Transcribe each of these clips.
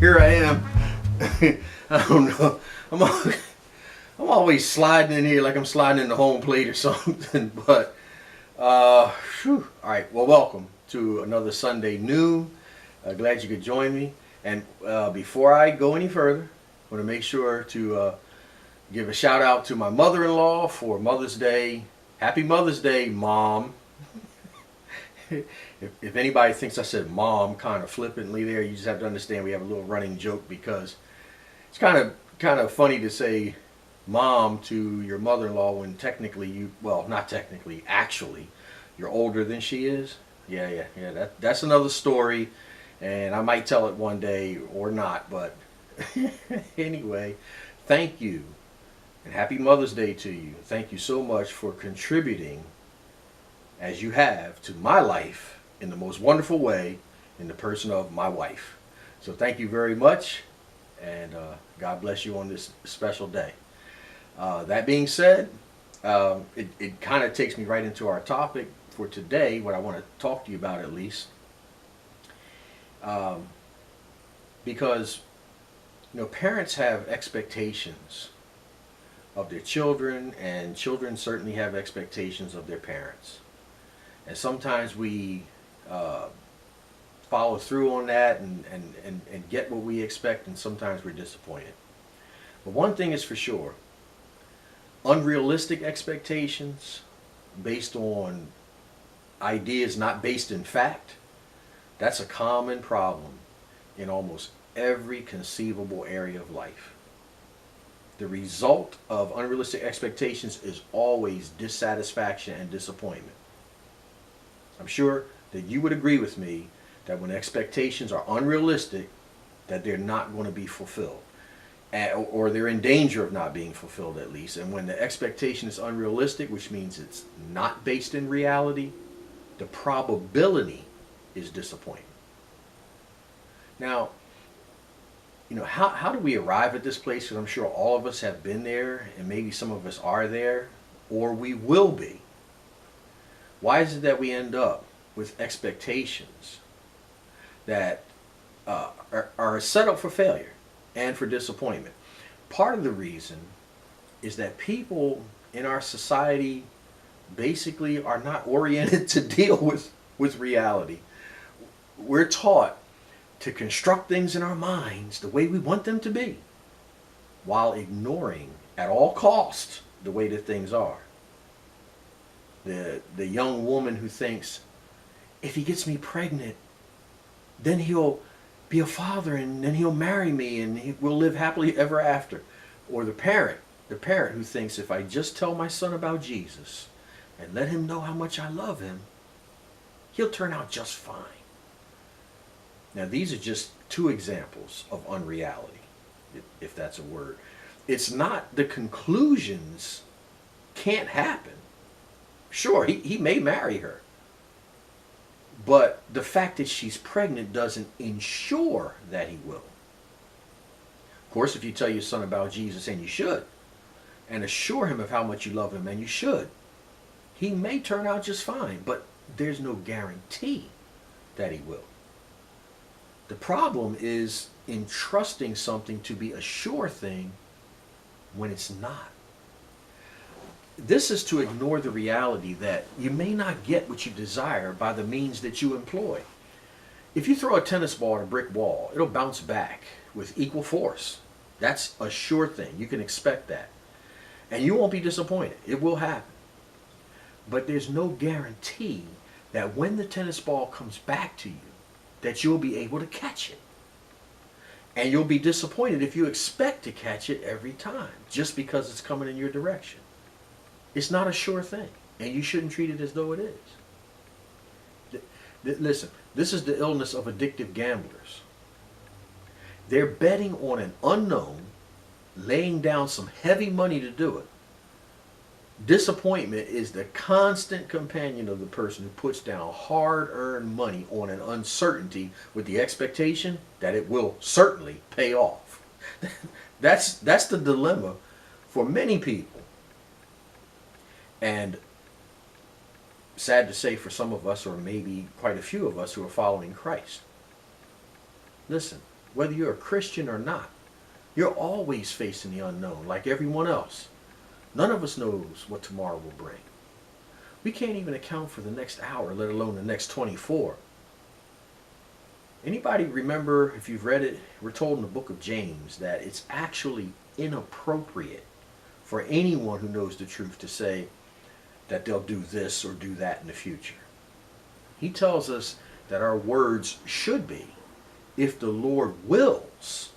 here I am. I don't know. I'm always sliding in here like I'm sliding in the home plate or something. But all right. Well, welcome to another Sunday noon. Glad you could join me. And before I go any further, I want to make sure to give a shout out to my mother-in-law for Mother's Day. Happy Mother's Day, Mom. If anybody thinks I said mom kind of flippantly there, you just have to understand we have a little running joke because it's kind of funny to say mom to your mother-in-law when technically not technically, actually, you're older than she is. Yeah. That's another story, and I might tell it one day or not, but anyway, thank you, and happy Mother's Day to you. Thank you so much for contributing as you have to my life in the most wonderful way in the person of my wife. So thank you very much, and God bless you on this special day. That being said, it kind of takes me right into our topic for today, what I want to talk to you about at least. Because, parents have expectations of their children, and children certainly have expectations of their parents. And sometimes we follow through on that and get what we expect, and sometimes we're disappointed. But one thing is for sure, unrealistic expectations based on ideas not based in fact, that's a common problem in almost every conceivable area of life. The result of unrealistic expectations is always dissatisfaction and disappointment. I'm sure that you would agree with me that when expectations are unrealistic, that they're not going to be fulfilled, or they're in danger of not being fulfilled at least. And when the expectation is unrealistic, which means it's not based in reality, the probability is disappointment. Now, how do we arrive at this place? Because I'm sure all of us have been there, and maybe some of us are there, or we will be. Why is it that we end up with expectations that are set up for failure and for disappointment? Part of the reason is that people in our society basically are not oriented to deal with reality. We're taught to construct things in our minds the way we want them to be, while ignoring at all costs the way that things are. The young woman who thinks, if he gets me pregnant, then he'll be a father, and then he'll marry me, and we'll live happily ever after. Or the parent who thinks, if I just tell my son about Jesus and let him know how much I love him, he'll turn out just fine. Now, these are just two examples of unreality, if that's a word. It's not the conclusions can't happen. Sure, he may marry her. But the fact that she's pregnant doesn't ensure that he will. Of course, if you tell your son about Jesus, and you should, and assure him of how much you love him, and you should, he may turn out just fine, but there's no guarantee that he will. The problem is entrusting something to be a sure thing when it's not. This is to ignore the reality that you may not get what you desire by the means that you employ. If you throw a tennis ball at a brick wall, it'll bounce back with equal force. That's a sure thing. You can expect that. And you won't be disappointed. It will happen. But there's no guarantee that when the tennis ball comes back to you, that you'll be able to catch it. And you'll be disappointed if you expect to catch it every time, just because it's coming in your direction. It's not a sure thing, and you shouldn't treat it as though it is. Listen, this is the illness of addictive gamblers. They're betting on an unknown, laying down some heavy money to do it. Disappointment is the constant companion of the person who puts down hard-earned money on an uncertainty with the expectation that it will certainly pay off. That's the dilemma for many people. And sad to say, for some of us, or maybe quite a few of us who are following Christ. Listen, whether you're a Christian or not. You're always facing the unknown, like everyone else. None of us knows what tomorrow will bring. We can't even account for the next hour, let alone the next 24. Anybody remember, if you've read it, we're told in the book of James that it's actually inappropriate for anyone who knows the truth to say that they'll do this or do that in the future. He tells us that our words should be, if the Lord wills,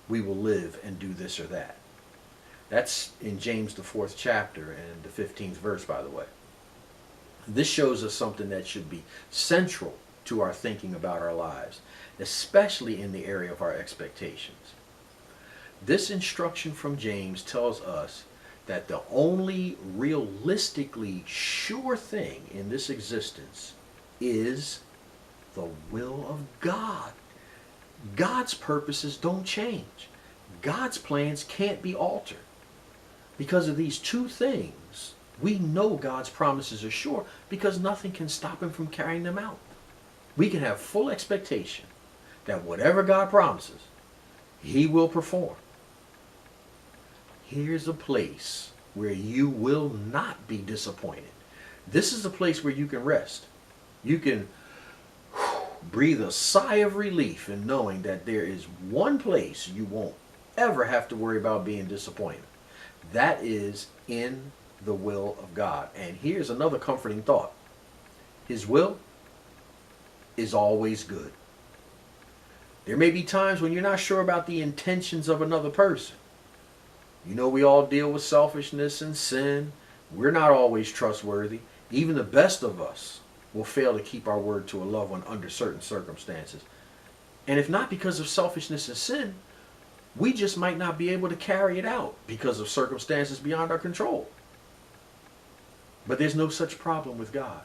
we will live and do this or that. That's in James, the 4th chapter and the 15th verse, by the way. This shows us something that should be central to our thinking about our lives, especially in the area of our expectations. This instruction from James tells us that the only realistically sure thing in this existence is the will of God. God's purposes don't change. God's plans can't be altered. Because of these two things, we know God's promises are sure because nothing can stop him from carrying them out. We can have full expectation that whatever God promises, he will perform. Here's a place where you will not be disappointed. This is a place where you can rest. You can breathe a sigh of relief in knowing that there is one place you won't ever have to worry about being disappointed. That is in the will of God. And here's another comforting thought. His will is always good. There may be times when you're not sure about the intentions of another person. You know, we all deal with selfishness and sin. We're not always trustworthy. Even the best of us will fail to keep our word to a loved one under certain circumstances. And if not because of selfishness and sin, we just might not be able to carry it out because of circumstances beyond our control. But there's no such problem with God.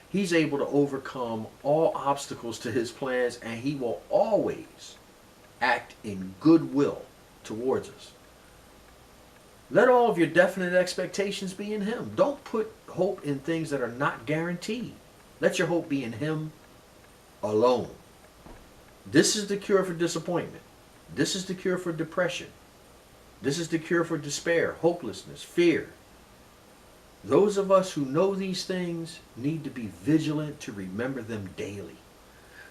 He's able to overcome all obstacles to his plans, and he will always act in goodwill towards us. Let all of your definite expectations be in him. Don't put hope in things that are not guaranteed. Let your hope be in him alone. This is the cure for disappointment. This is the cure for depression. This is the cure for despair, hopelessness, fear. Those of us who know these things need to be vigilant to remember them daily.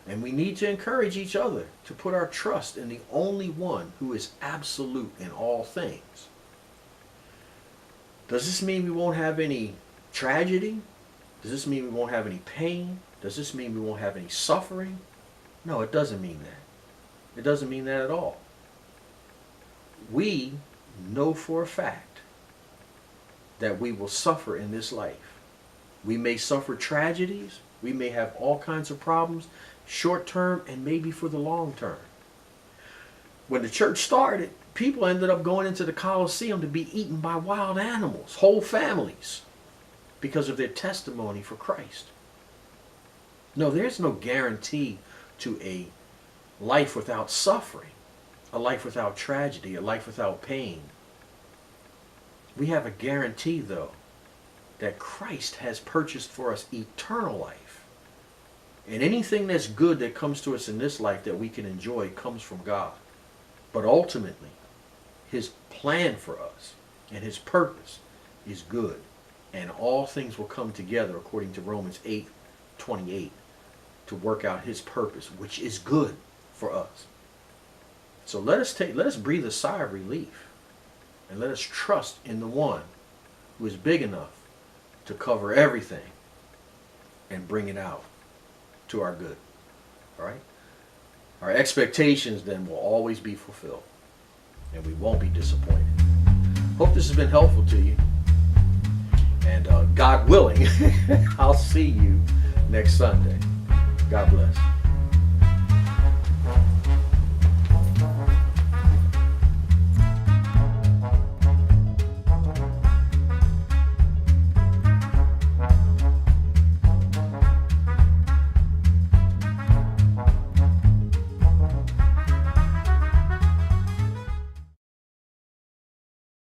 And we need to encourage each other to put our trust in the only one who is absolute in all things. Does this mean we won't have any tragedy? Does this mean we won't have any pain? Does this mean we won't have any suffering? No, it doesn't mean that. It doesn't mean that at all. We know for a fact that we will suffer in this life. We may suffer tragedies. We may have all kinds of problems, short term and maybe for the long term. When the church started, people ended up going into the Colosseum to be eaten by wild animals, whole families, because of their testimony for Christ. No, there's no guarantee to a life without suffering, a life without tragedy, a life without pain. We have a guarantee, though, that Christ has purchased for us eternal life. And anything that's good that comes to us in this life that we can enjoy comes from God. But ultimately, his plan for us and his purpose is good. And all things will come together, according to Romans 8:28, to work out his purpose, which is good for us. So let us breathe a sigh of relief. And let us trust in the one who is big enough to cover everything and bring it out to our good. All right? Our expectations then will always be fulfilled. And we won't be disappointed. Hope this has been helpful to you. And God willing, I'll see you next Sunday. God bless.